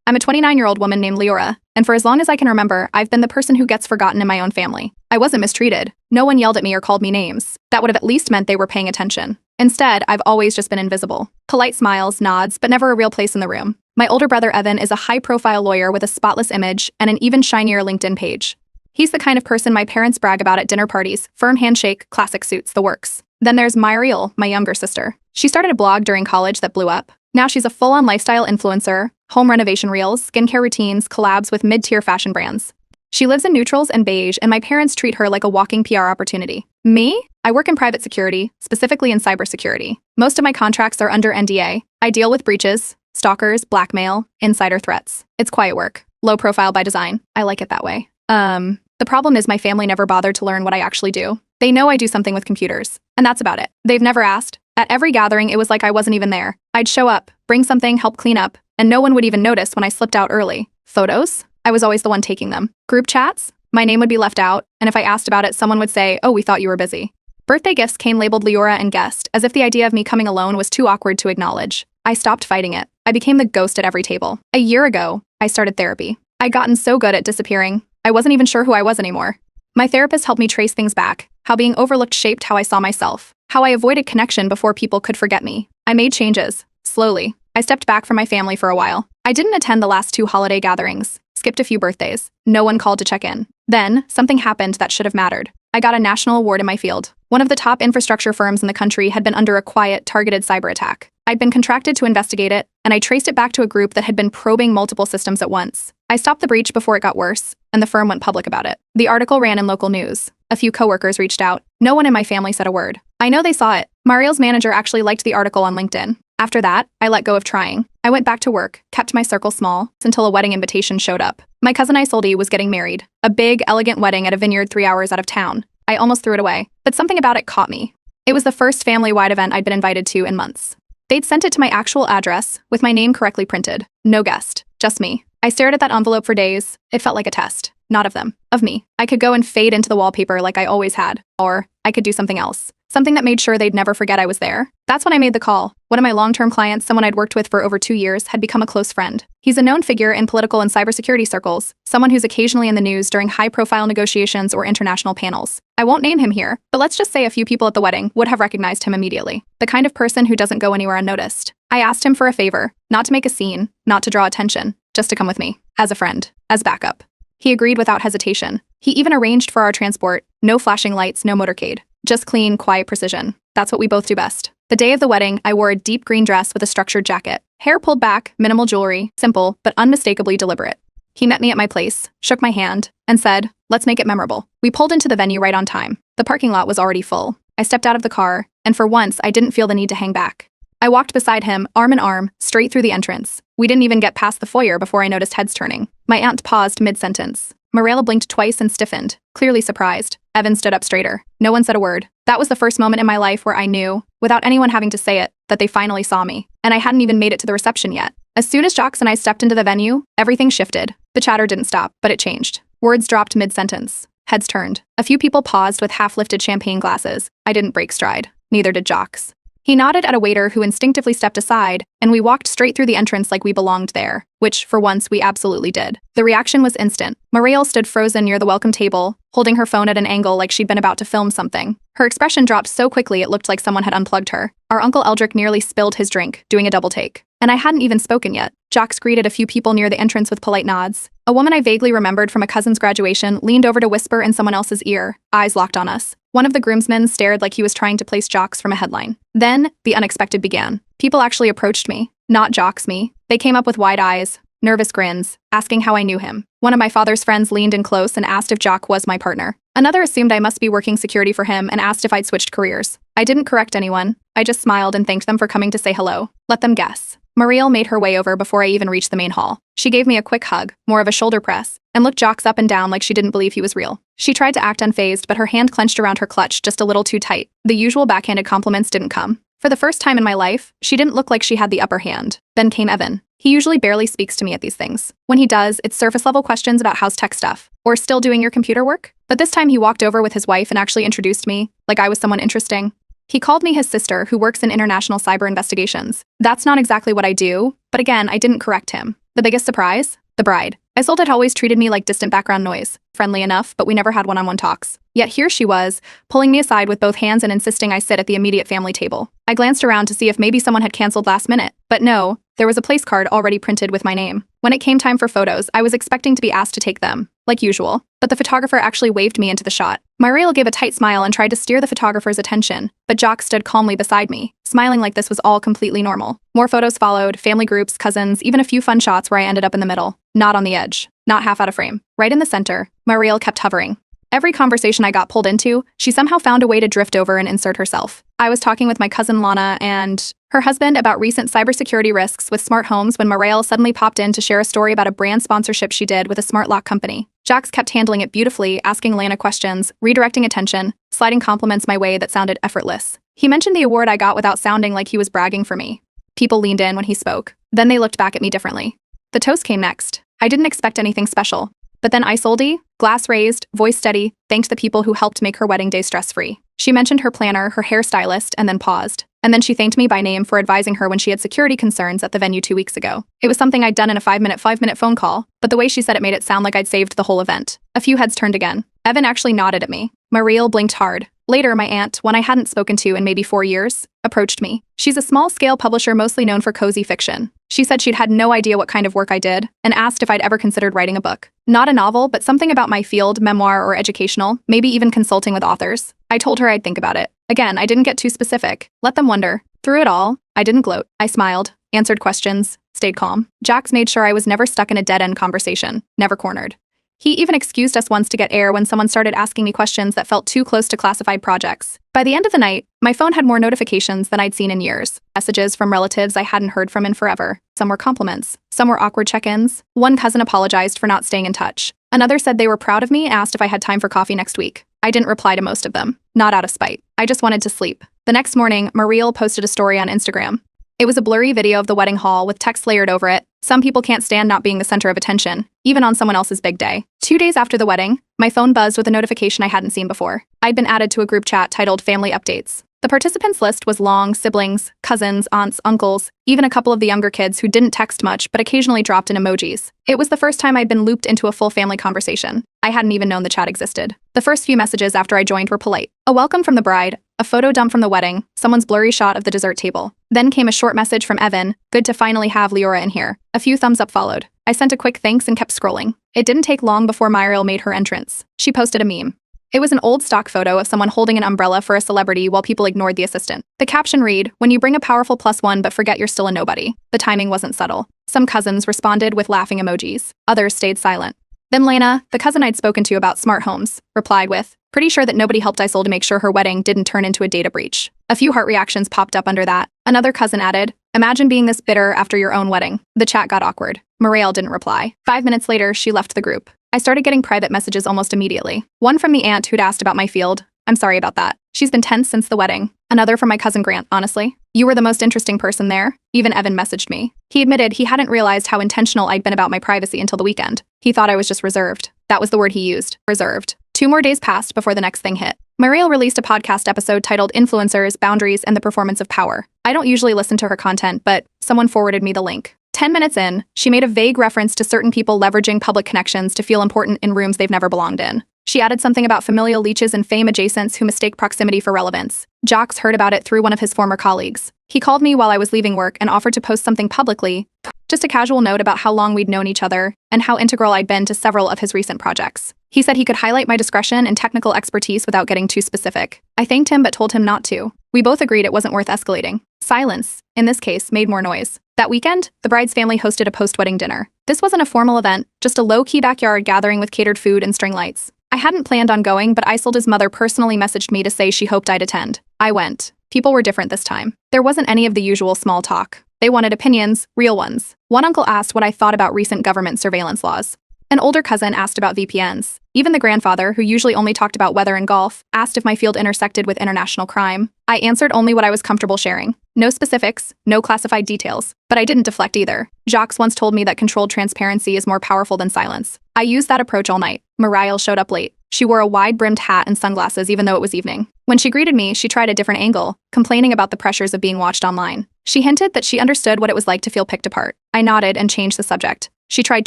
I'm a 29-year-old woman named Leora, and for as long as I can remember, I've been the person who gets forgotten in my own family. I wasn't mistreated. No one yelled at me or called me names. That would have at least meant they were paying attention. Instead, I've always just been invisible. Polite smiles, nods, but never a real place in the room. My older brother Evan is a high-profile lawyer with a spotless image and an even shinier LinkedIn page. He's the kind of person my parents brag about at dinner parties, firm handshake, classic suits, the works. Then there's Mariel, my younger sister. She started a blog during college that blew up. Now she's a full-on lifestyle influencer, home renovation reels, skincare routines, collabs with mid-tier fashion brands. She lives in neutrals and beige, and my parents treat her like a walking PR opportunity. Me? I work in private security, specifically in cybersecurity. Most of my contracts are under NDA. I deal with breaches, stalkers, blackmail, insider threats. It's quiet work, low profile by design. I like it that way. The problem is my family never bothered to learn what I actually do. They know I do something with computers, and that's about it. They've never asked. At every gathering, it was like I wasn't even there. I'd show up, bring something, help clean up, and no one would even notice when I slipped out early. Photos? I was always the one taking them. Group chats? My name would be left out, and if I asked about it, someone would say, "Oh, we thought you were busy." Birthday gifts came labeled Leora and guest, as if the idea of me coming alone was too awkward to acknowledge. I stopped fighting it. I became the ghost at every table. A year ago, I started therapy. I'd gotten so good at disappearing, I wasn't even sure who I was anymore. My therapist helped me trace things back, how being overlooked shaped how I saw myself, how I avoided connection before people could forget me. I made changes, slowly. I stepped back from my family for a while. I didn't attend the last 2 holiday gatherings, skipped a few birthdays. No one called to check in. Then, something happened that should have mattered. I got a national award in my field. One of the top infrastructure firms in the country had been under a quiet, targeted cyber attack. I'd been contracted to investigate it, and I traced it back to a group that had been probing multiple systems at once. I stopped the breach before it got worse, and the firm went public about it. The article ran in local news. A few coworkers reached out. No one in my family said a word. I know they saw it. Mariel's manager actually liked the article on LinkedIn. After that, I let go of trying. I went back to work, kept my circle small, until a wedding invitation showed up. My cousin Isolde was getting married. A big, elegant wedding at a vineyard 3 hours out of town. I almost threw it away, but something about it caught me. It was the first family-wide event I'd been invited to in months. They'd sent it to my actual address, with my name correctly printed. No guest, just me. I stared at that envelope for days. It felt like a test. Not of them, of me. I could go and fade into the wallpaper like I always had, or I could do something else. Something that made sure they'd never forget I was there. That's when I made the call. One of my long-term clients, someone I'd worked with for over 2 years, had become a close friend. He's a known figure in political and cybersecurity circles, someone who's occasionally in the news during high-profile negotiations or international panels. I won't name him here, but let's just say a few people at the wedding would have recognized him immediately. The kind of person who doesn't go anywhere unnoticed. I asked him for a favor, not to make a scene, not to draw attention, just to come with me, as a friend, as backup. He agreed without hesitation. He even arranged for our transport. No flashing lights, no motorcade. Just clean, quiet precision. That's what we both do best. The day of the wedding, I wore a deep green dress with a structured jacket. Hair pulled back, minimal jewelry, simple, but unmistakably deliberate. He met me at my place, shook my hand, and said, "Let's make it memorable." We pulled into the venue right on time. The parking lot was already full. I stepped out of the car, and for once, I didn't feel the need to hang back. I walked beside him, arm in arm, straight through the entrance. We didn't even get past the foyer before I noticed heads turning. My aunt paused mid-sentence. Mariela blinked twice and stiffened, clearly surprised. Evan stood up straighter. No one said a word. That was the first moment in my life where I knew, without anyone having to say it, that they finally saw me. And I hadn't even made it to the reception yet. As soon as Jocks and I stepped into the venue, everything shifted. The chatter didn't stop, but it changed. Words dropped mid-sentence. Heads turned. A few people paused with half-lifted champagne glasses. I didn't break stride. Neither did Jocks. He nodded at a waiter who instinctively stepped aside, and we walked straight through the entrance like we belonged there, which, for once, we absolutely did. The reaction was instant. Mariel stood frozen near the welcome table, holding her phone at an angle like she'd been about to film something. Her expression dropped so quickly it looked like someone had unplugged her. Our Uncle Eldrick nearly spilled his drink, doing a double take. And I hadn't even spoken yet. Jocks greeted a few people near the entrance with polite nods. A woman I vaguely remembered from a cousin's graduation leaned over to whisper in someone else's ear, eyes locked on us. One of the groomsmen stared like he was trying to place Jocks from a headline. Then, the unexpected began. People actually approached me, not Jocks me. They came up with wide eyes, nervous grins, asking how I knew him. One of my father's friends leaned in close and asked if Jock was my partner. Another assumed I must be working security for him and asked if I'd switched careers. I didn't correct anyone. I just smiled and thanked them for coming to say hello. Let them guess. Mariel made her way over before I even reached the main hall. She gave me a quick hug, more of a shoulder press, and looked Jocks up and down like she didn't believe he was real. She tried to act unfazed, but her hand clenched around her clutch just a little too tight. The usual backhanded compliments didn't come. For the first time in my life, she didn't look like she had the upper hand. Then came Evan. He usually barely speaks to me at these things. When he does, it's surface-level questions about how's tech stuff, or still doing your computer work. But this time he walked over with his wife and actually introduced me, like I was someone interesting. He called me his sister, who works in international cyber investigations. That's not exactly what I do, but again, I didn't correct him. The biggest surprise? The bride. Isolde had always treated me like distant background noise, friendly enough, but we never had one-on-one talks. Yet here she was, pulling me aside with both hands and insisting I sit at the immediate family table. I glanced around to see if maybe someone had canceled last minute, but no, there was a place card already printed with my name. When it came time for photos, I was expecting to be asked to take them, like usual, but the photographer actually waved me into the shot. Myriel gave a tight smile and tried to steer the photographer's attention, but Jock stood calmly beside me, smiling like this was all completely normal. More photos followed, family groups, cousins, even a few fun shots where I ended up in the middle. Not on the edge, not half out of frame. Right in the center, Myriel kept hovering. Every conversation I got pulled into, she somehow found a way to drift over and insert herself. I was talking with my cousin Lana and her husband about recent cybersecurity risks with smart homes when Myriel suddenly popped in to share a story about a brand sponsorship she did with a smart lock company. Jax kept handling it beautifully, asking Lana questions, redirecting attention, sliding compliments my way that sounded effortless. He mentioned the award I got without sounding like he was bragging for me. People leaned in when he spoke. Then they looked back at me differently. The toast came next. I didn't expect anything special. But then Isolde, glass raised, voice steady, thanked the people who helped make her wedding day stress-free. She mentioned her planner, her hairstylist, and then paused. And then she thanked me by name for advising her when she had security concerns at the venue 2 weeks ago. It was something I'd done in a 5-minute phone call, but the way she said it made it sound like I'd saved the whole event. A few heads turned again. Evan actually nodded at me. Myriel blinked hard. Later, my aunt, one I hadn't spoken to in maybe 4 years, approached me. She's a small-scale publisher mostly known for cozy fiction. She said she'd had no idea what kind of work I did, and asked if I'd ever considered writing a book. Not a novel, but something about my field, memoir or educational, maybe even consulting with authors. I told her I'd think about it. Again, I didn't get too specific. Let them wonder. Through it all, I didn't gloat. I smiled, answered questions, stayed calm. Jax made sure I was never stuck in a dead-end conversation, never cornered. He even excused us once to get air when someone started asking me questions that felt too close to classified projects. By the end of the night, my phone had more notifications than I'd seen in years. Messages from relatives I hadn't heard from in forever. Some were compliments. Some were awkward check-ins. One cousin apologized for not staying in touch. Another said they were proud of me, asked if I had time for coffee next week. I didn't reply to most of them. Not out of spite. I just wanted to sleep. The next morning, Myriel posted a story on Instagram. It was a blurry video of the wedding hall with text layered over it. Some people can't stand not being the center of attention, even on someone else's big day. 2 days after the wedding, my phone buzzed with a notification I hadn't seen before. I'd been added to a group chat titled Family Updates. The participants list was long: siblings, cousins, aunts, uncles, even a couple of the younger kids who didn't text much but occasionally dropped in emojis. It was the first time I'd been looped into a full family conversation. I hadn't even known the chat existed. The first few messages after I joined were polite. A welcome from the bride, a photo dump from the wedding, someone's blurry shot of the dessert table. Then came a short message from Evan, good to finally have Leora in here. A few thumbs up followed. I sent a quick thanks and kept scrolling. It didn't take long before Myriel made her entrance. She posted a meme. It was an old stock photo of someone holding an umbrella for a celebrity while people ignored the assistant. The caption read, "When you bring a powerful +1 but forget you're still a nobody." The timing wasn't subtle. Some cousins responded with laughing emojis. Others stayed silent. Then Lana, the cousin I'd spoken to about smart homes, replied with, "Pretty sure that nobody helped Isolde to make sure her wedding didn't turn into a data breach." A few heart reactions popped up under that. Another cousin added, "Imagine being this bitter after your own wedding." The chat got awkward. Myriel didn't reply. 5 minutes later, she left the group. I started getting private messages almost immediately. One from the aunt who'd asked about my field. "I'm sorry about that. She's been tense since the wedding." Another from my cousin Grant, "Honestly, you were the most interesting person there." Even Evan messaged me. He admitted he hadn't realized how intentional I'd been about my privacy until the weekend. He thought I was just reserved. That was the word he used, reserved. 2 more days passed before the next thing hit. Myriel released a podcast episode titled Influencers, Boundaries, and the Performance of Power. I don't usually listen to her content, but someone forwarded me the link. 10 minutes in, she made a vague reference to certain people leveraging public connections to feel important in rooms they've never belonged in. She added something about familial leeches and fame adjacents who mistake proximity for relevance. Jax heard about it through one of his former colleagues. He called me while I was leaving work and offered to post something publicly, just a casual note about how long we'd known each other and how integral I'd been to several of his recent projects. He said he could highlight my discretion and technical expertise without getting too specific. I thanked him but told him not to. We both agreed it wasn't worth escalating. Silence, in this case, made more noise. That weekend, the bride's family hosted a post-wedding dinner. This wasn't a formal event, just a low-key backyard gathering with catered food and string lights. I hadn't planned on going, but Isolde's mother personally messaged me to say she hoped I'd attend. I went. People were different this time. There wasn't any of the usual small talk. They wanted opinions, real ones. One uncle asked what I thought about recent government surveillance laws. An older cousin asked about VPNs. Even the grandfather, who usually only talked about weather and golf, asked if my field intersected with international crime. I answered only what I was comfortable sharing. No specifics, no classified details. But I didn't deflect either. Jax once told me that controlled transparency is more powerful than silence. I used that approach all night. Myriel showed up late. She wore a wide-brimmed hat and sunglasses even though it was evening. When she greeted me, she tried a different angle, complaining about the pressures of being watched online. She hinted that she understood what it was like to feel picked apart. I nodded and changed the subject. She tried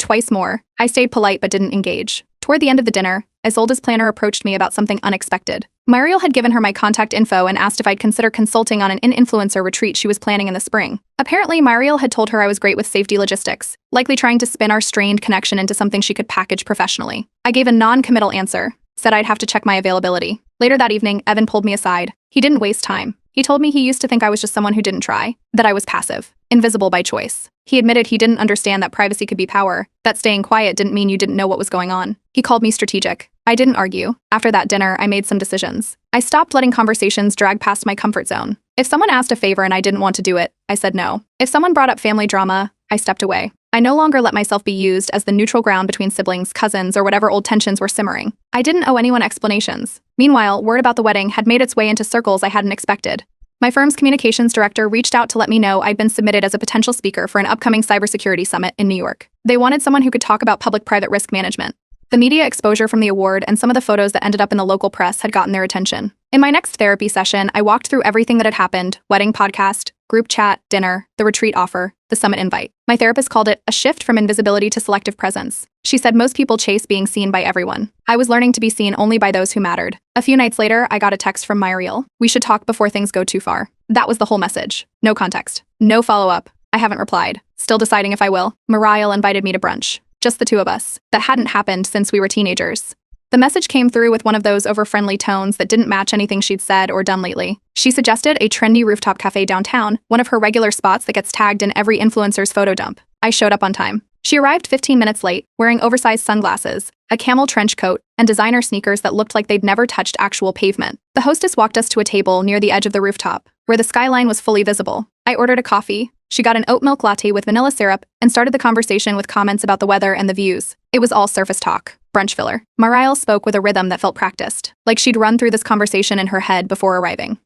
twice more. I stayed polite but didn't engage. Toward the end of the dinner, Isolde's planner approached me about something unexpected. Mariel had given her my contact info and asked if I'd consider consulting on an influencer retreat she was planning in the spring. Apparently, Mariel had told her I was great with safety logistics, likely trying to spin our strained connection into something she could package professionally. I gave a non-committal answer, said I'd have to check my availability. Later that evening, Evan pulled me aside. He didn't waste time. He told me he used to think I was just someone who didn't try, that I was passive, invisible by choice. He admitted he didn't understand that privacy could be power, that staying quiet didn't mean you didn't know what was going on. He called me strategic. I didn't argue. After that dinner, I made some decisions. I stopped letting conversations drag past my comfort zone. If someone asked a favor and I didn't want to do it, I said no. If someone brought up family drama, I stepped away. I no longer let myself be used as the neutral ground between siblings, cousins, or whatever old tensions were simmering. I didn't owe anyone explanations. Meanwhile, word about the wedding had made its way into circles I hadn't expected. My firm's communications director reached out to let me know I'd been submitted as a potential speaker for an upcoming cybersecurity summit in New York. They wanted someone who could talk about public-private risk management. The media exposure from the award and some of the photos that ended up in the local press had gotten their attention. In my next therapy session, I walked through everything that had happened: wedding podcast, group chat, dinner, the retreat offer, the summit invite. My therapist called it a shift from invisibility to selective presence. She said most people chase being seen by everyone. I was learning to be seen only by those who mattered. A few nights later, I got a text from Mariel. We should talk before things go too far. That was the whole message. No context. No follow-up. I haven't replied. Still deciding if I will. Mariel invited me to brunch. Just the two of us. That hadn't happened since we were teenagers. The message came through with one of those over-friendly tones that didn't match anything she'd said or done lately. She suggested a trendy rooftop cafe downtown, one of her regular spots that gets tagged in every influencer's photo dump. I showed up on time. She arrived 15 minutes late, wearing oversized sunglasses, a camel trench coat, and designer sneakers that looked like they'd never touched actual pavement. The hostess walked us to a table near the edge of the rooftop, where the skyline was fully visible. I ordered a coffee. She got an oat milk latte with vanilla syrup and started the conversation with comments about the weather and the views. It was all surface talk. Brunch filler. Mariel spoke with a rhythm that felt practiced, like she'd run through this conversation in her head before arriving.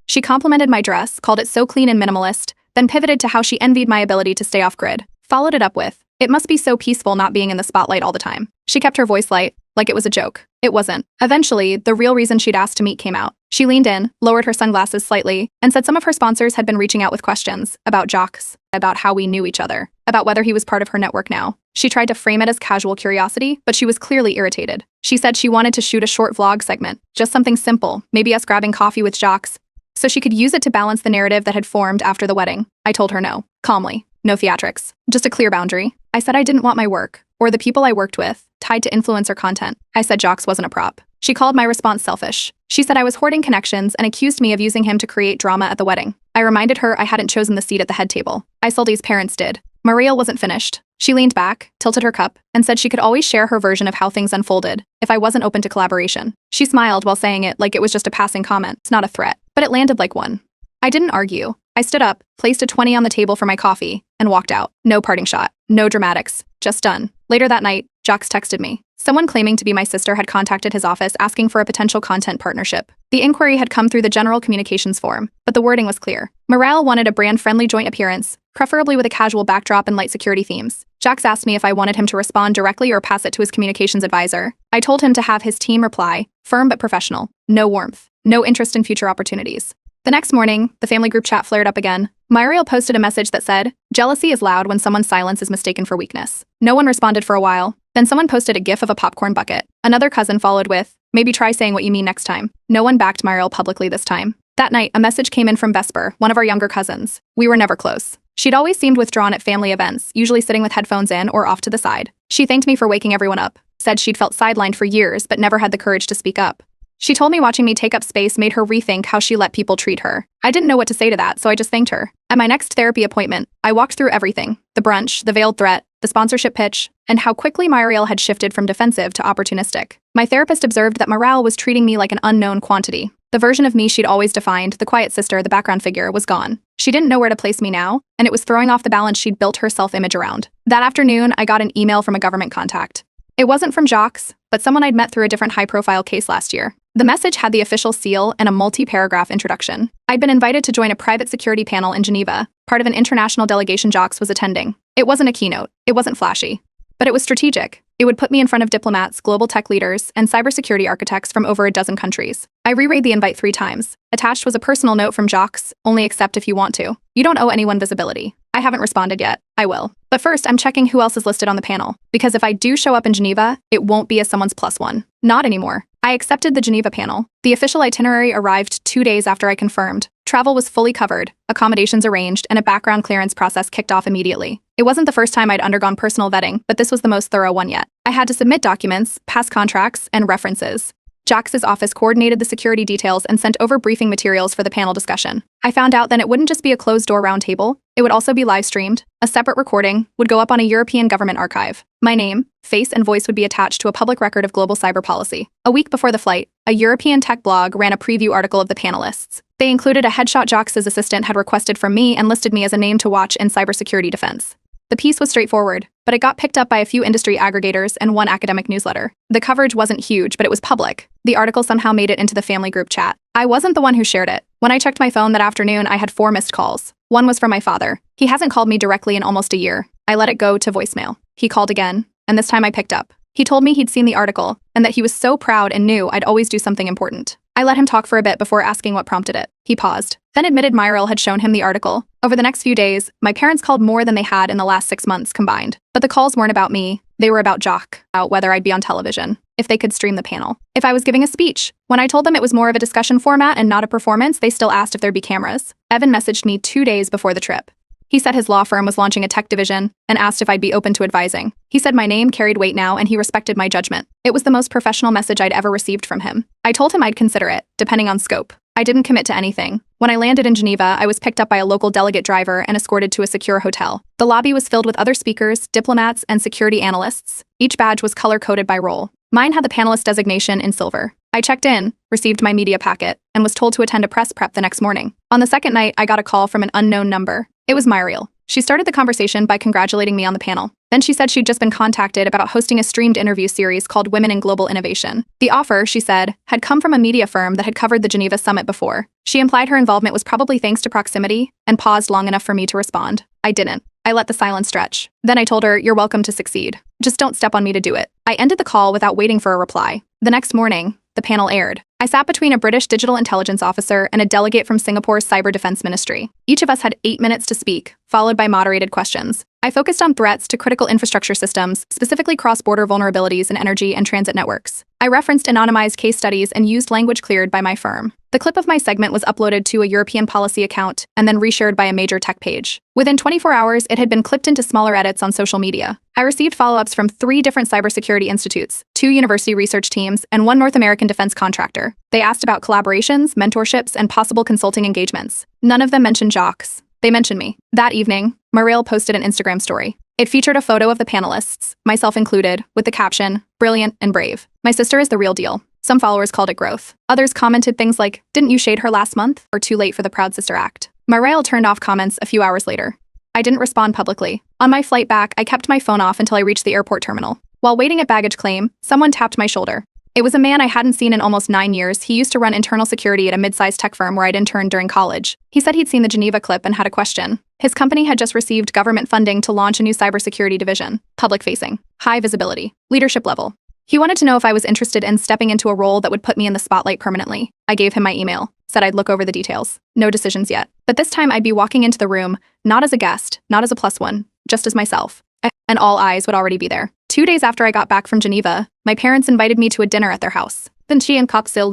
She complimented my dress, called it so clean and minimalist, then pivoted to how she envied my ability to stay off-grid. Followed it up with, it must be so peaceful not being in the spotlight all the time. She kept her voice light, like it was a joke. It wasn't. Eventually, the real reason she'd asked to meet came out. She leaned in, lowered her sunglasses slightly, and said some of her sponsors had been reaching out with questions about Jocks, about how we knew each other, about whether he was part of her network now. She tried to frame it as casual curiosity, but she was clearly irritated. She said she wanted to shoot a short vlog segment, just something simple, maybe us grabbing coffee with Jocks, so she could use it to balance the narrative that had formed after the wedding. I told her no, calmly. No theatrics. Just a clear boundary. I said I didn't want my work, or the people I worked with, tied to influencer content. I said Jocks wasn't a prop. She called my response selfish. She said I was hoarding connections and accused me of using him to create drama at the wedding. I reminded her I hadn't chosen the seat at the head table. Isolde's parents did. Mariel wasn't finished. She leaned back, tilted her cup, and said she could always share her version of how things unfolded if I wasn't open to collaboration. She smiled while saying it like it was just a passing comment, it's not a threat, but it landed like one. I didn't argue. I stood up, placed a 20 on the table for my coffee, and walked out. No parting shot. No dramatics. Just done. Later that night, Jocks texted me. Someone claiming to be my sister had contacted his office asking for a potential content partnership. The inquiry had come through the general communications form, but the wording was clear. Mariel wanted a brand-friendly joint appearance, preferably with a casual backdrop and light security themes. Jocks asked me if I wanted him to respond directly or pass it to his communications advisor. I told him to have his team reply, firm but professional. No warmth. No interest in future opportunities. The next morning, the family group chat flared up again. Mariel posted a message that said, "Jealousy is loud when someone's silence is mistaken for weakness." No one responded for a while. Then someone posted a gif of a popcorn bucket. Another cousin followed with, "Maybe try saying what you mean next time." No one backed Mariel publicly this time. That night, a message came in from Vesper, one of our younger cousins. We were never close. She'd always seemed withdrawn at family events, usually sitting with headphones in or off to the side. She thanked me for waking everyone up, said she'd felt sidelined for years but never had the courage to speak up. She told me watching me take up space made her rethink how she let people treat her. I didn't know what to say to that, so I just thanked her. At my next therapy appointment, I walked through everything: the brunch, the veiled threat, the sponsorship pitch, and how quickly Mariel had shifted from defensive to opportunistic. My therapist observed that Mariel was treating me like an unknown quantity. The version of me she'd always defined, the quiet sister, the background figure, was gone. She didn't know where to place me now, and it was throwing off the balance she'd built her self-image around. That afternoon, I got an email from a government contact. It wasn't from Jocks, but someone I'd met through a different high-profile case last year. The message had the official seal and a multi-paragraph introduction. I'd been invited to join a private security panel in Geneva, part of an international delegation Jocks was attending. It wasn't a keynote. It wasn't flashy. But it was strategic. It would put me in front of diplomats, global tech leaders, and cybersecurity architects from over a dozen countries. I reread the invite 3 times. Attached was a personal note from Jocks: "Only accept if you want to. You don't owe anyone visibility." I I haven't responded yet. I will. But first, I'm checking who else is listed on the panel, because if I do show up in Geneva, it won't be as someone's plus one. Not anymore. I accepted the Geneva panel. The official itinerary arrived 2 days after I confirmed. Travel was fully covered, accommodations arranged, and a background clearance process kicked off immediately. It wasn't the first time I'd undergone personal vetting, but this was the most thorough one yet. I had to submit documents, pass contracts, and references. Jax's office coordinated the security details and sent over briefing materials for the panel discussion. I found out then it wouldn't just be a closed-door roundtable, it would also be live-streamed. A separate recording would go up on a European government archive. My name, face, and voice would be attached to a public record of global cyber policy. A week before the flight, a European tech blog ran a preview article of the panelists. They included a headshot Jax's assistant had requested from me and listed me as a name to watch in cybersecurity defense. The piece was straightforward, but it got picked up by a few industry aggregators and one academic newsletter. The coverage wasn't huge, but it was public. The article somehow made it into the family group chat. I wasn't the one who shared it. When I checked my phone that afternoon, I had 4 missed calls. One was from my father. He hasn't called me directly in almost a year. I let it go to voicemail. He called again, and this time I picked up. He told me he'd seen the article, and that he was so proud and knew I'd always do something important. I let him talk for a bit before asking what prompted it. He paused, then admitted Myril had shown him the article. Over the next few days, my parents called more than they had in the last 6 months combined. But the calls weren't about me. They were about Jax, about whether I'd be on television, if they could stream the panel, if I was giving a speech. When I told them it was more of a discussion format and not a performance, they still asked if there'd be cameras. Evan messaged me 2 days before the trip. He said his law firm was launching a tech division and asked if I'd be open to advising. He said my name carried weight now and he respected my judgment. It was the most professional message I'd ever received from him. I told him I'd consider it, depending on scope. I didn't commit to anything. When I landed in Geneva, I was picked up by a local delegate driver and escorted to a secure hotel. The lobby was filled with other speakers, diplomats, and security analysts. Each badge was color-coded by role. Mine had the panelist designation in silver. I checked in, received my media packet, and was told to attend a press prep the next morning. On the second night, I got a call from an unknown number. It was Myril. She started the conversation by congratulating me on the panel. Then she said she'd just been contacted about hosting a streamed interview series called Women in Global Innovation. The offer, she said, had come from a media firm that had covered the Geneva summit before. She implied her involvement was probably thanks to proximity, and paused long enough for me to respond. I didn't. I let the silence stretch. Then I told her, "You're welcome to succeed. Just don't step on me to do it." I ended the call without waiting for a reply. The next morning, the panel aired. I sat between a British digital intelligence officer and a delegate from Singapore's Cyber Defense Ministry. Each of us had 8 minutes to speak, followed by moderated questions. I focused on threats to critical infrastructure systems, specifically cross-border vulnerabilities in energy and transit networks. I referenced anonymized case studies and used language cleared by my firm. The clip of my segment was uploaded to a European policy account and then reshared by a major tech page. Within 24 hours, it had been clipped into smaller edits on social media. I received follow-ups from 3 different cybersecurity institutes, 2 university research teams, and 1 North American defense contractor. They asked about collaborations, mentorships, and possible consulting engagements. None of them mentioned Jax. They mentioned me. That evening, Myril posted an Instagram story. It featured a photo of the panelists, myself included, with the caption, "Brilliant and brave. My sister is the real deal." Some followers called it growth. Others commented things like, "Didn't you shade her last month?" or "Too late for the Proud Sister Act." Myril turned off comments a few hours later. I didn't respond publicly. On my flight back, I kept my phone off until I reached the airport terminal. While waiting at baggage claim, someone tapped my shoulder. It was a man I hadn't seen in almost 9 years. He used to run internal security at a mid-sized tech firm where I'd interned during college. He said he'd seen the Geneva clip and had a question. His company had just received government funding to launch a new cybersecurity division, public-facing, high visibility, leadership level. He wanted to know if I was interested in stepping into a role that would put me in the spotlight permanently. I gave him my email, said I'd look over the details. No decisions yet. But this time I'd be walking into the room, not as a guest, not as a plus one, just as myself. And all eyes would already be there. 2 days after I got back from Geneva, my parents invited me to a dinner at their house. Then she and cocktail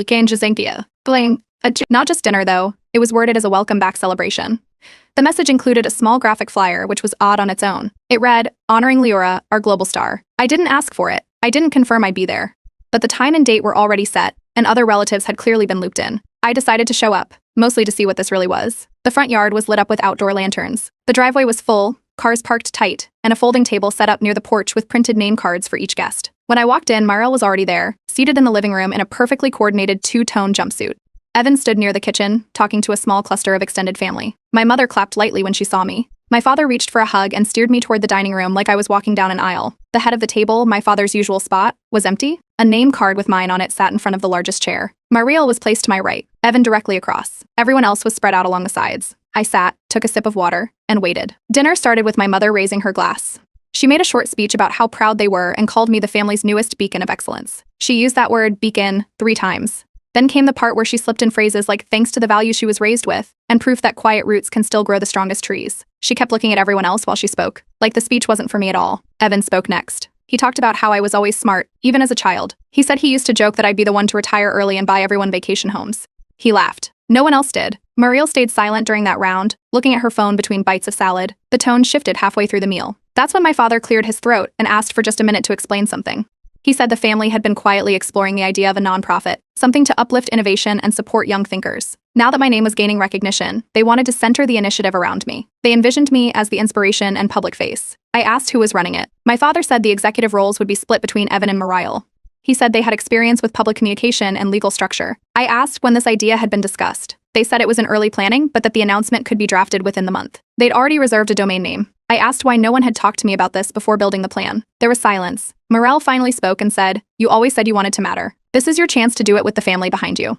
not just dinner though, it was worded as a welcome back celebration. The message included a small graphic flyer, which was odd on its own. It read, "Honoring Leora, our global star." I didn't ask for it. I didn't confirm I'd be there. But the time and date were already set, and other relatives had clearly been looped in. I decided to show up, mostly to see what this really was. The front yard was lit up with outdoor lanterns. The driveway was full, cars parked tight, and a folding table set up near the porch with printed name cards for each guest. When I walked in, Myril was already there, seated in the living room in a perfectly coordinated 2-tone jumpsuit. Evan stood near the kitchen, talking to a small cluster of extended family. My mother clapped lightly when she saw me. My father reached for a hug and steered me toward the dining room like I was walking down an aisle. The head of the table, my father's usual spot, was empty. A name card with mine on it sat in front of the largest chair. Myril was placed to my right, Evan directly across. Everyone else was spread out along the sides. I sat, took a sip of water, and waited. Dinner started with my mother raising her glass. She made a short speech about how proud they were and called me the family's newest beacon of excellence. She used that word, beacon, 3 times. Then came the part where she slipped in phrases like thanks to the values she was raised with, and proof that quiet roots can still grow the strongest trees. She kept looking at everyone else while she spoke, like the speech wasn't for me at all. Evan spoke next. He talked about how I was always smart, even as a child. He said he used to joke that I'd be the one to retire early and buy everyone vacation homes. He laughed. No one else did. Muriel stayed silent during that round, looking at her phone between bites of salad. The tone shifted halfway through the meal. That's when my father cleared his throat and asked for just a minute to explain something. He said the family had been quietly exploring the idea of a nonprofit, something to uplift innovation and support young thinkers. Now that my name was gaining recognition, they wanted to center the initiative around me. They envisioned me as the inspiration and public face. I asked who was running it. My father said the executive roles would be split between Evan and Muriel. He said they had experience with public communication and legal structure. I asked when this idea had been discussed. They said it was in early planning, but that the announcement could be drafted within the month. They'd already reserved a domain name. I asked why no one had talked to me about this before building the plan. There was silence. Muriel finally spoke and said, "You always said you wanted to matter. This is your chance to do it with the family behind you."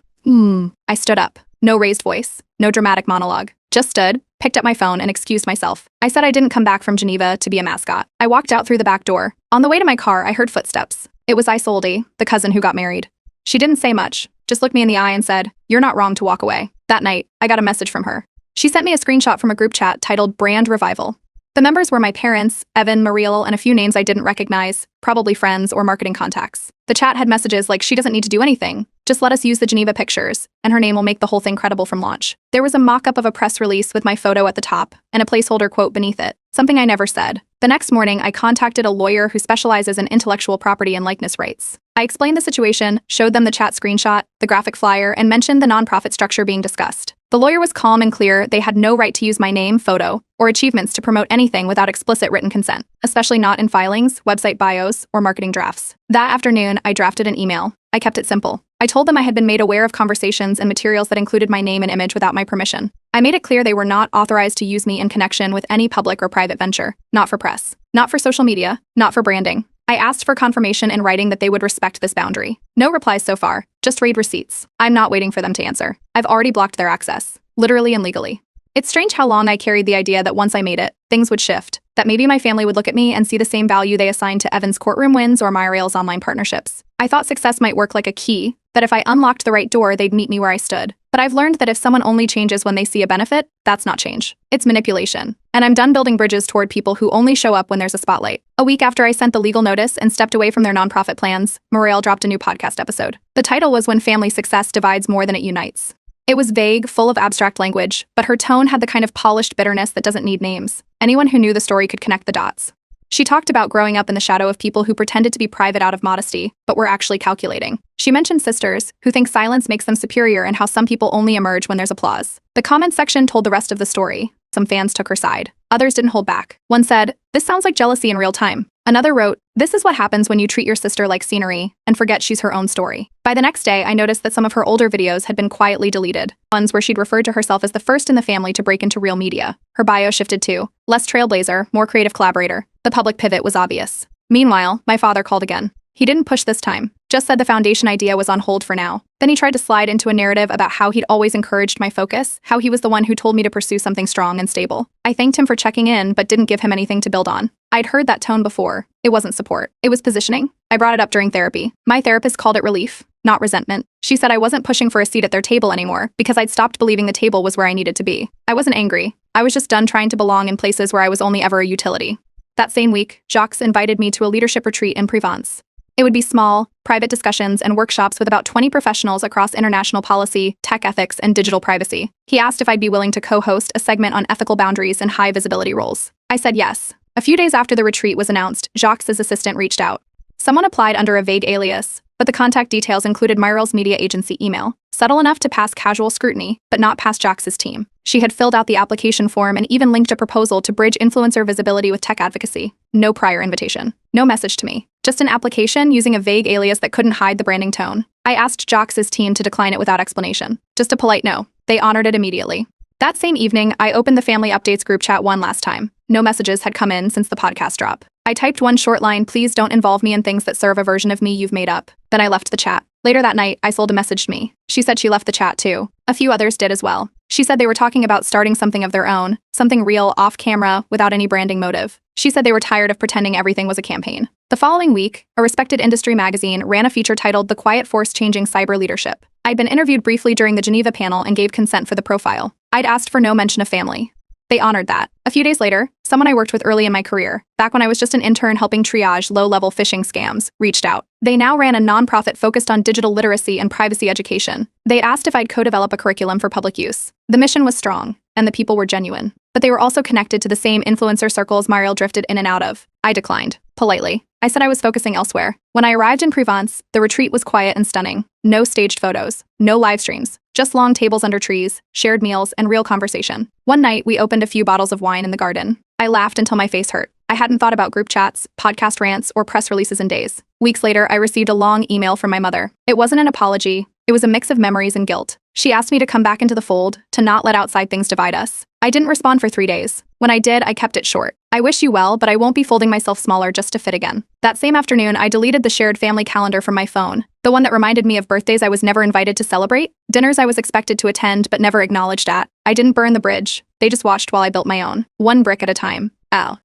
I stood up. No raised voice. No dramatic monologue. Just stood, picked up my phone, and excused myself. I said I didn't come back from Geneva to be a mascot. I walked out through the back door. On the way to my car, I heard footsteps. It was Isolde, the cousin who got married. She didn't say much, just looked me in the eye and said, "You're not wrong to walk away." That night, I got a message from her. She sent me a screenshot from a group chat titled Brand Revival. The members were my parents, Evan, Muriel, and a few names I didn't recognize, probably friends or marketing contacts. The chat had messages like she doesn't need to do anything, just let us use the Geneva pictures, and her name will make the whole thing credible from launch. There was a mock-up of a press release with my photo at the top, and a placeholder quote beneath it, something I never said. The next morning, I contacted a lawyer who specializes in intellectual property and likeness rights. I explained the situation, showed them the chat screenshot, the graphic flyer, and mentioned the nonprofit structure being discussed. The lawyer was calm and clear. They had no right to use my name, photo, or achievements to promote anything without explicit written consent, especially not in filings, website bios, or marketing drafts. That afternoon, I drafted an email. I kept it simple. I told them I had been made aware of conversations and materials that included my name and image without my permission. I made it clear they were not authorized to use me in connection with any public or private venture, not for press, not for social media, not for branding. I asked for confirmation in writing that they would respect this boundary. No replies so far, just read receipts. I'm not waiting for them to answer. I've already blocked their access, literally and legally. It's strange how long I carried the idea that once I made it, things would shift, that maybe my family would look at me and see the same value they assigned to Evan's courtroom wins or Muriel's online partnerships. I thought success might work like a key, that if I unlocked the right door, they'd meet me where I stood. But I've learned that if someone only changes when they see a benefit, that's not change. It's manipulation. And I'm done building bridges toward people who only show up when there's a spotlight. A week after I sent the legal notice and stepped away from their nonprofit plans, Muriel dropped a new podcast episode. The title was When Family Success Divides More Than It Unites. It was vague, full of abstract language, but her tone had the kind of polished bitterness that doesn't need names. Anyone who knew the story could connect the dots. She talked about growing up in the shadow of people who pretended to be private out of modesty, but were actually calculating. She mentioned sisters, who think silence makes them superior and how some people only emerge when there's applause. The comment section told the rest of the story. Some fans took her side. Others didn't hold back. One said, "This sounds like jealousy in real time." Another wrote, "This is what happens when you treat your sister like scenery and forget she's her own story." By the next day, I noticed that some of her older videos had been quietly deleted, ones where she'd referred to herself as the first in the family to break into real media. Her bio shifted too. Less trailblazer, more creative collaborator. The public pivot was obvious. Meanwhile, my father called again. He didn't push this time, just said the foundation idea was on hold for now. Then he tried to slide into a narrative about how he'd always encouraged my focus, how he was the one who told me to pursue something strong and stable. I thanked him for checking in, but didn't give him anything to build on. I'd heard that tone before. It wasn't support. It was positioning. I brought it up during therapy. My therapist called it relief, not resentment. She said I wasn't pushing for a seat at their table anymore because I'd stopped believing the table was where I needed to be. I wasn't angry. I was just done trying to belong in places where I was only ever a utility. That same week, Jacques invited me to a leadership retreat in Provence. It would be small, private discussions and workshops with about 20 professionals across international policy, tech ethics, and digital privacy. He asked if I'd be willing to co-host a segment on ethical boundaries and high-visibility roles. I said yes. A few days after the retreat was announced, Jacques' assistant reached out. Someone applied under a vague alias, but the contact details included Muriel's media agency email, subtle enough to pass casual scrutiny, but not past Jacques' team. She had filled out the application form and even linked a proposal to bridge influencer visibility with tech advocacy. No prior invitation. No message to me. Just an application using a vague alias that couldn't hide the branding tone. I asked Jacques' team to decline it without explanation. Just a polite no. They honored it immediately. That same evening, I opened the Family Updates group chat one last time. No messages had come in since the podcast drop. I typed one short line, "Please don't involve me in things that serve a version of me you've made up." Then I left the chat. Later that night, Isolde messaged me. She said she left the chat too. A few others did as well. She said they were talking about starting something of their own, something real, off camera, without any branding motive. She said they were tired of pretending everything was a campaign. The following week, a respected industry magazine ran a feature titled "The Quiet Force Changing Cyber Leadership." I'd been interviewed briefly during the Geneva panel and gave consent for the profile. I'd asked for no mention of family. They honored that. A few days later, someone I worked with early in my career, back when I was just an intern helping triage low-level phishing scams, reached out. They now ran a nonprofit focused on digital literacy and privacy education. They asked if I'd co-develop a curriculum for public use. The mission was strong, and the people were genuine. But they were also connected to the same influencer circles Mariel drifted in and out of. I declined, politely. I said I was focusing elsewhere. When I arrived in Provence, the retreat was quiet and stunning. No staged photos, no live streams, just long tables under trees, shared meals, and real conversation. One night, we opened a few bottles of wine in the garden. I laughed until my face hurt. I hadn't thought about group chats, podcast rants, or press releases in days. Weeks later, I received a long email from my mother. It wasn't an apology. It was a mix of memories and guilt. She asked me to come back into the fold, to not let outside things divide us. I didn't respond for 3 days. When I did, I kept it short. I wish you well, but I won't be folding myself smaller just to fit again. That same afternoon, I deleted the shared family calendar from my phone, the one that reminded me of birthdays I was never invited to celebrate, dinners I was expected to attend but never acknowledged at. I didn't burn the bridge. They just watched while I built my own, one brick at a time. Ow.